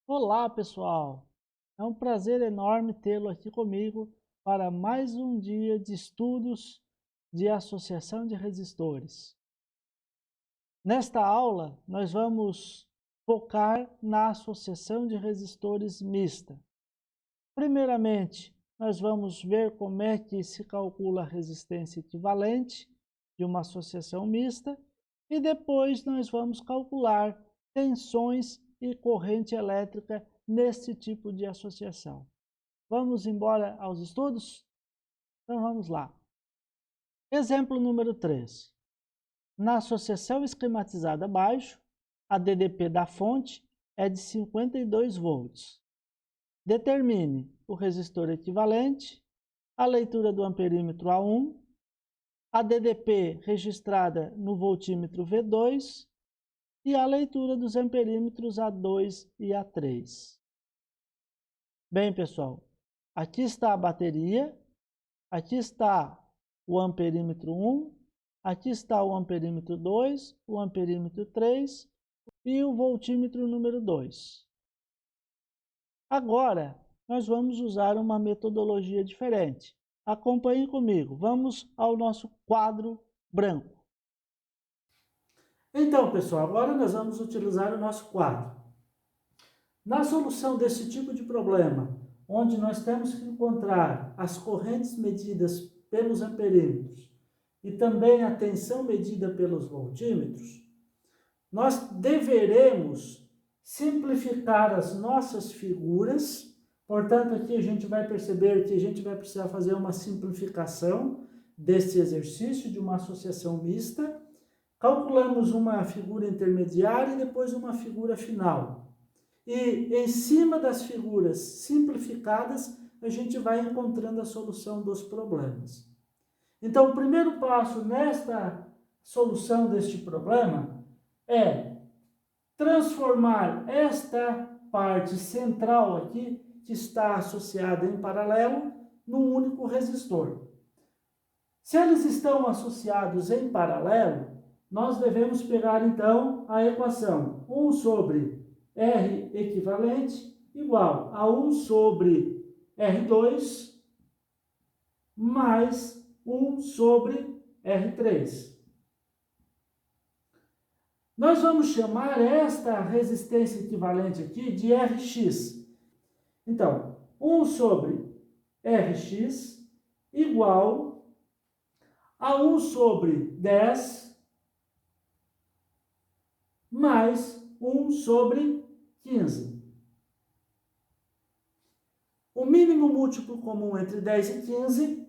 Olá, pessoal! É um prazer enorme tê-lo aqui comigo para mais um dia de estudos de associação de resistores. Nesta aula, nós vamos focar na associação de resistores mista. Primeiramente, nós vamos ver como é que se calcula a resistência equivalente de uma associação mista e depois nós vamos calcular tensões e corrente elétrica nesse tipo de associação. Vamos embora aos estudos? Então vamos lá. Exemplo número 3. Na associação esquematizada abaixo, a DDP da fonte é de 52 volts. Determine o resistor equivalente, a leitura do amperímetro A1, a DDP registrada no voltímetro V2 e a leitura dos amperímetros A2 e A3. Bem, pessoal, aqui está a bateria, aqui está o amperímetro 1, aqui está o amperímetro 2, o amperímetro 3 e o voltímetro número 2. Agora, nós vamos usar uma metodologia diferente. Acompanhe comigo. Vamos ao nosso quadro branco. Então, pessoal, agora nós vamos utilizar o nosso quadro. Na solução desse tipo de problema, onde nós temos que encontrar as correntes medidas pelos amperímetros e também a tensão medida pelos voltímetros, nós deveremos simplificar as nossas figuras. Portanto, aqui a gente vai perceber que a gente vai precisar fazer uma simplificação desse exercício de uma associação mista. Calculamos uma figura intermediária e depois uma figura final. E em cima das figuras simplificadas, a gente vai encontrando a solução dos problemas. Então, o primeiro passo nesta solução deste problema é transformar esta parte central aqui, que está associada em paralelo, num único resistor. Se eles estão associados em paralelo, nós devemos pegar então a equação 1 sobre R equivalente igual a 1 sobre R2 mais 1 sobre R3. Nós vamos chamar esta resistência equivalente aqui de Rx. Então, 1 sobre Rx igual a 1 sobre 10 mais 1 sobre 15. O mínimo múltiplo comum entre 10 e 15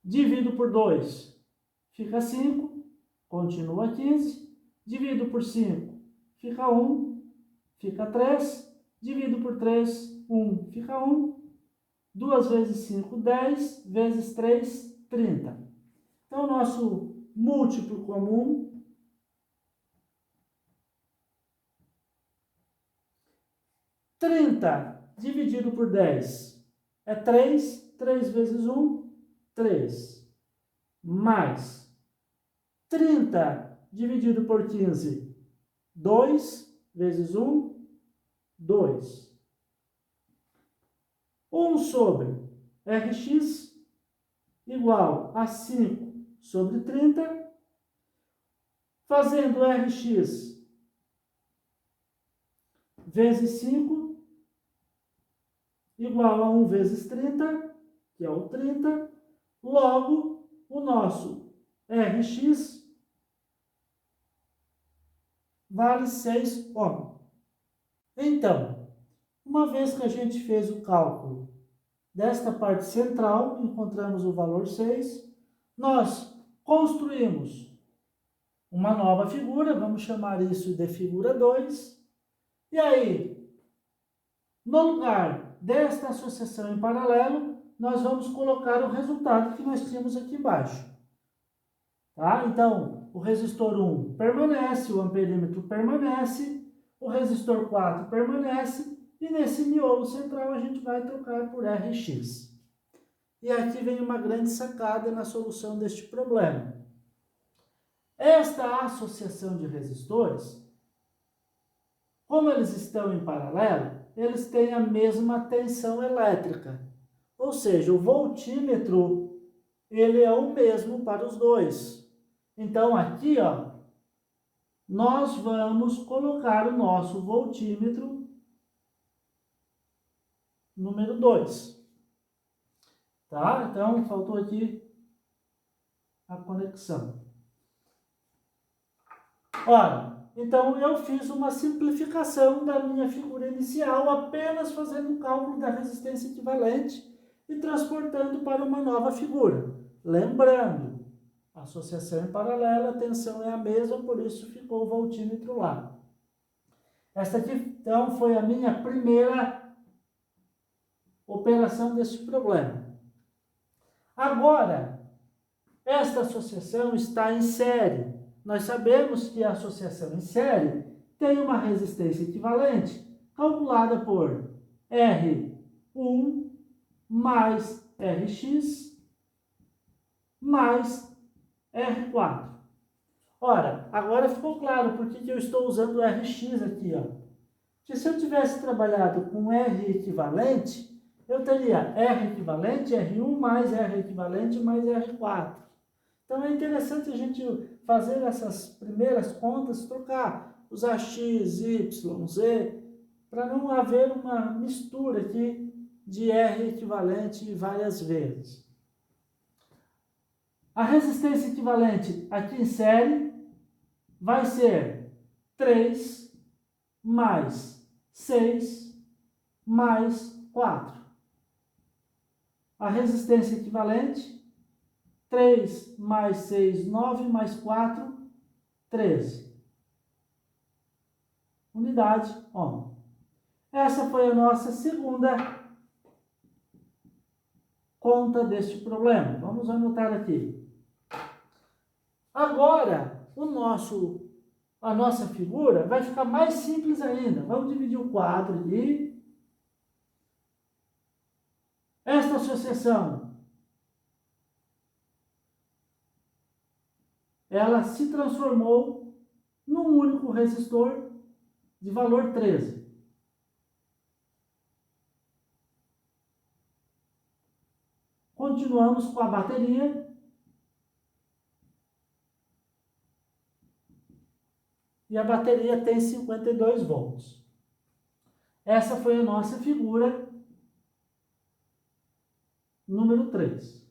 divido por 2, fica 5, continua 15, divido por 5, fica 1, fica 3, divido por 3, 1, fica 1, 2 vezes 5, 10, vezes 3, 30. Então, o nosso múltiplo comum dividido por 10 é 3, 3 vezes 1, 3, mais 30 dividido por 15, 2 vezes 1, 2. 1 sobre Rx igual a 5 sobre 30, fazendo Rx vezes 5 igual a 1 vezes 30, que é o 30, logo o nosso Rx vale 6 ohm. Então, uma vez que a gente fez o cálculo desta parte central, encontramos o valor 6, nós construímos uma nova figura, vamos chamar isso de figura 2, e aí, no lugar desta associação em paralelo, nós vamos colocar o resultado que nós tínhamos aqui embaixo. Tá? Então, o resistor 1 permanece, o amperímetro permanece, o resistor 4 permanece, e nesse miolo central a gente vai trocar por Rx. E aqui vem uma grande sacada na solução deste problema. Esta associação de resistores, como eles estão em paralelo, eles têm a mesma tensão elétrica. Ou seja, o voltímetro, ele é o mesmo para os dois. Então, aqui, ó, nós vamos colocar o nosso voltímetro número 2. Tá? Então, faltou aqui a conexão. Ora, então eu fiz uma simplificação da minha figura inicial, apenas fazendo o cálculo da resistência equivalente e transportando para uma nova figura. Lembrando, associação em paralela, a tensão é a mesma, por isso ficou o voltímetro lá. Esta aqui, então, foi a minha primeira operação desse problema. Agora, esta associação está em série. Nós sabemos que a associação em série tem uma resistência equivalente, calculada por R1 mais Rx mais R4. Ora, agora ficou claro por que eu estou usando o Rx aqui, ó. Porque se eu tivesse trabalhado com R equivalente, eu teria R equivalente, R1 mais R equivalente mais R4. Então é interessante a gente fazer essas primeiras contas, trocar, usar X, Y, Z, para não haver uma mistura aqui de R equivalente várias vezes. A resistência equivalente aqui em série vai ser 3 mais 6 mais 4. A resistência equivalente, 3 mais 6, 9 mais 4, 13. Unidade ohm. Essa foi a nossa segunda conta deste problema. Vamos anotar aqui. Agora, a nossa figura vai ficar mais simples ainda. Vamos dividir o quadro ali. Esta associação, ela se transformou num único resistor de valor 13. Continuamos com a bateria. E a bateria tem 52 volts. Essa foi a nossa figura número 3.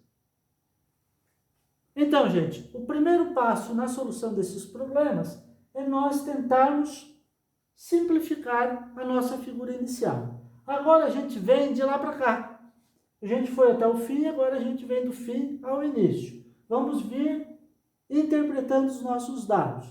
Então, gente, o primeiro passo na solução desses problemas é nós tentarmos simplificar a nossa figura inicial. Agora a gente vem de lá para cá. A gente foi até o fim, agora a gente vem do fim ao início. Vamos vir interpretando os nossos dados.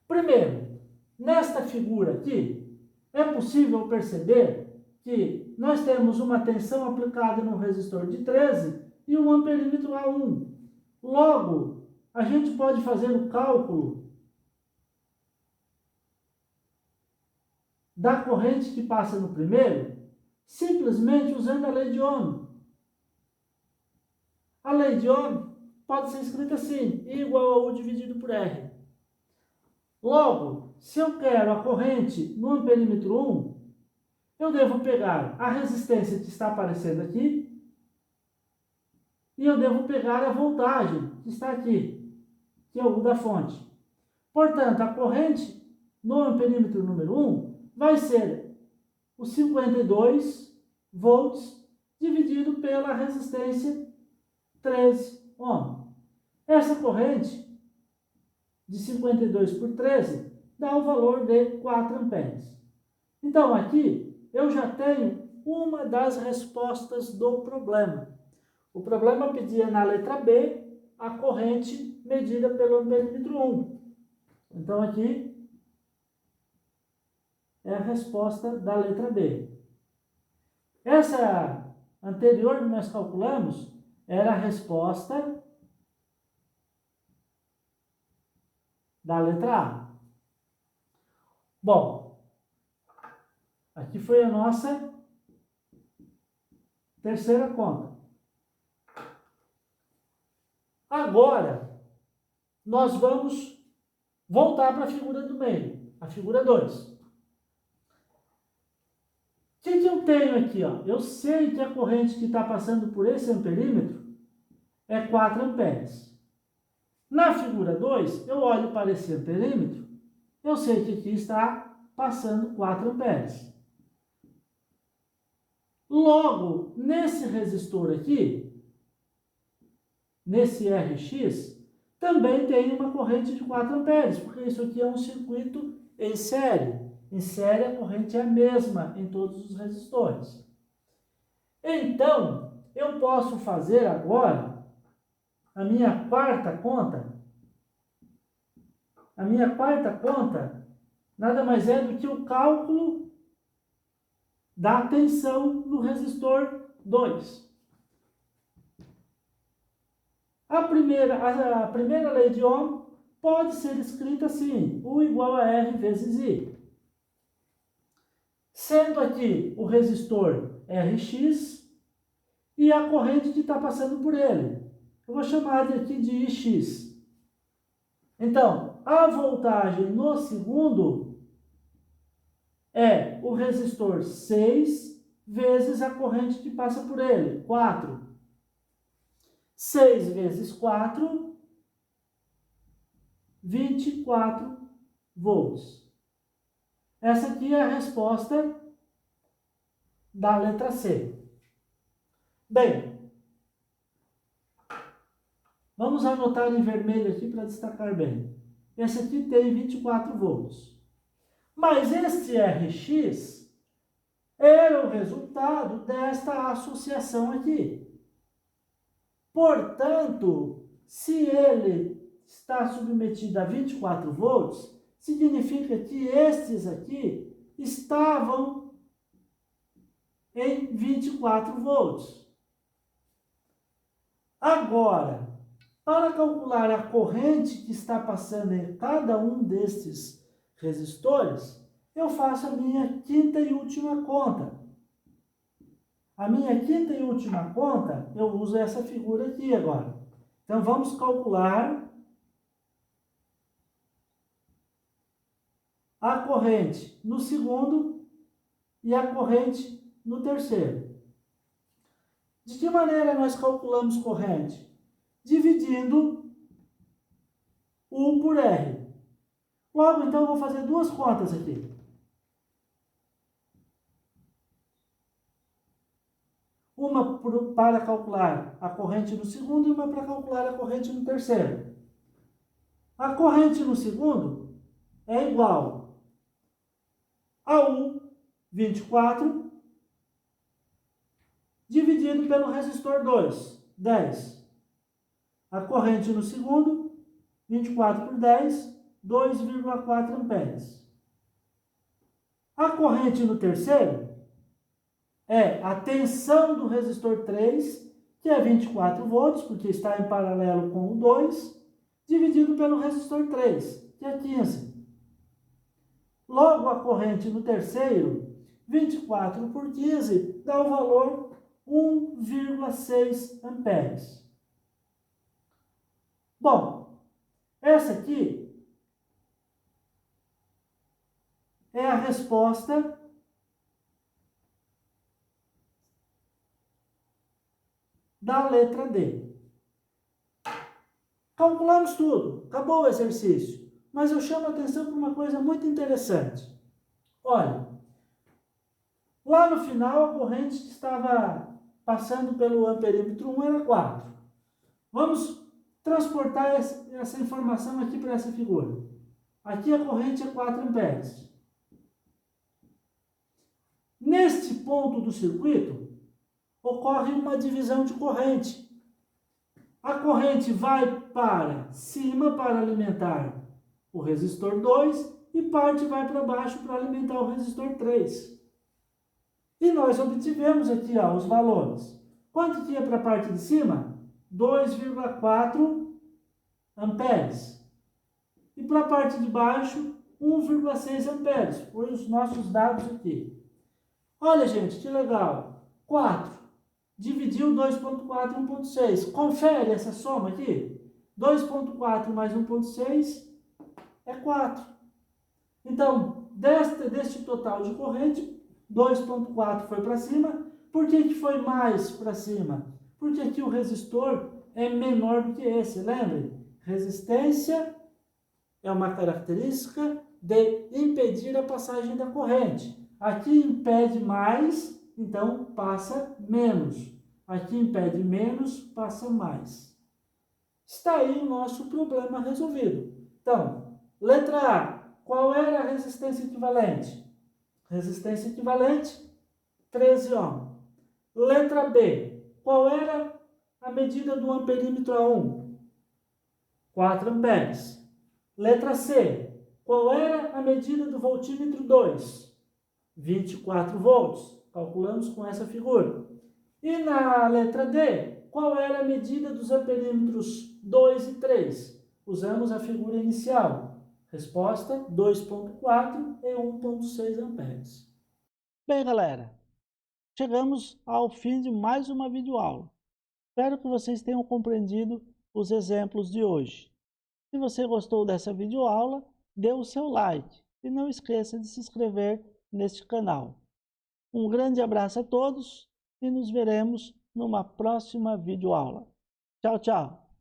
Primeiro, nesta figura aqui, é possível perceber que nós temos uma tensão aplicada no resistor de 13 e um amperímetro A1. Logo, a gente pode fazer o cálculo da corrente que passa no primeiro, simplesmente usando a lei de Ohm. A lei de Ohm pode ser escrita assim, I igual a U dividido por R. Logo, se eu quero a corrente no amperímetro 1, eu devo pegar a resistência que está aparecendo aqui e eu devo pegar a voltagem que está aqui, que é o U da fonte. Portanto, a corrente no amperímetro número 1 vai ser os 52 volts dividido pela resistência 13 ohm. Essa corrente de 52 por 13 dá o valor de 4 amperes. Então, aqui eu já tenho uma das respostas do problema. O problema pedia na letra B a corrente medida pelo amperímetro 1. Então, aqui é a resposta da letra B. Essa anterior que nós calculamos era a resposta da letra A. Bom, aqui foi a nossa terceira conta. Agora, nós vamos voltar para a figura do meio, a figura 2. O que eu tenho aqui? Ó? Eu sei que a corrente que está passando por esse amperímetro é 4 amperes. Na figura 2, eu olho para esse amperímetro, eu sei que aqui está passando 4 amperes. Logo, nesse resistor aqui, nesse RX, também tem uma corrente de 4 amperes, porque isso aqui é um circuito em série. Em série, a corrente é a mesma em todos os resistores. Então, eu posso fazer agora a minha quarta conta. A minha quarta conta nada mais é do que o cálculo da tensão no resistor 2. A primeira lei de Ohm pode ser escrita assim, U igual a R vezes I. Sendo aqui o resistor Rx e a corrente que está passando por ele. Eu vou chamar aqui de Ix. Então, a voltagem no segundo é o resistor 6 vezes a corrente que passa por ele, 4. 6 vezes 4, 24 volts. Essa aqui é a resposta da letra C. Bem, vamos anotar em vermelho aqui para destacar bem. Esse aqui tem 24 volts. Mas este Rx era o resultado desta associação aqui. Portanto, se ele está submetido a 24 volts, significa que estes aqui estavam em 24 volts. Agora, para calcular a corrente que está passando em cada um destes resistores, eu faço a minha quinta e última conta. A minha quinta e última conta, eu uso essa figura aqui agora. Então, vamos calcular a corrente no segundo e a corrente no terceiro. De que maneira nós calculamos corrente? Dividindo U por R. Logo, então, eu vou fazer duas contas aqui. Uma para calcular a corrente no segundo e uma para calcular a corrente no terceiro. A corrente no segundo é igual a U, 24, dividido pelo resistor 2, 10. A corrente no segundo, 24 por 10, 2,4 amperes. A corrente no terceiro é a tensão do resistor 3, que é 24 volts, porque está em paralelo com o 2, dividido pelo resistor 3, que é 15. Logo, a corrente no terceiro, 24 por 15, dá o valor 1,6 amperes. Bom, essa aqui é a resposta da letra D. Calculamos tudo, acabou o exercício. Mas eu chamo a atenção para uma coisa muito interessante. Olha, lá no final a corrente que estava passando pelo amperímetro 1 era 4. Vamos transportar essa informação aqui para essa figura. Aqui a corrente é 4 amperes. Neste ponto do circuito, ocorre uma divisão de corrente. A corrente vai para cima para alimentar o resistor 2 e parte vai para baixo para alimentar o resistor 3. E nós obtivemos aqui os valores. Quanto que ia para a parte de cima? 2,4 amperes. E para a parte de baixo, 1,6 amperes. Foi os nossos dados aqui. Olha, gente, que legal. 4 dividiu 2,4 e 1,6. Confere essa soma aqui. 2,4 mais 1,6 é 4. Então, deste total de corrente, 2,4 foi para cima. Por que foi mais para cima? Porque aqui o resistor é menor do que esse. Lembre, resistência é uma característica de impedir a passagem da corrente. Aqui impede mais, então passa menos. Aqui impede menos, passa mais. Está aí o nosso problema resolvido. Então, letra A. Qual era a resistência equivalente? Resistência equivalente, 13 ohm. Letra B. Qual era a medida do amperímetro A1? 4 amperes. Letra C. Qual era a medida do voltímetro 2? 24 volts. Calculamos com essa figura. E na letra D, qual era a medida dos amperímetros 2 e 3? Usamos a figura inicial. Resposta, 2,4 e 1,6 amperes. Bem, galera, chegamos ao fim de mais uma videoaula. Espero que vocês tenham compreendido os exemplos de hoje. Se você gostou dessa videoaula, dê o seu like e não esqueça de se inscrever neste canal. Um grande abraço a todos e nos veremos numa próxima videoaula. Tchau, tchau!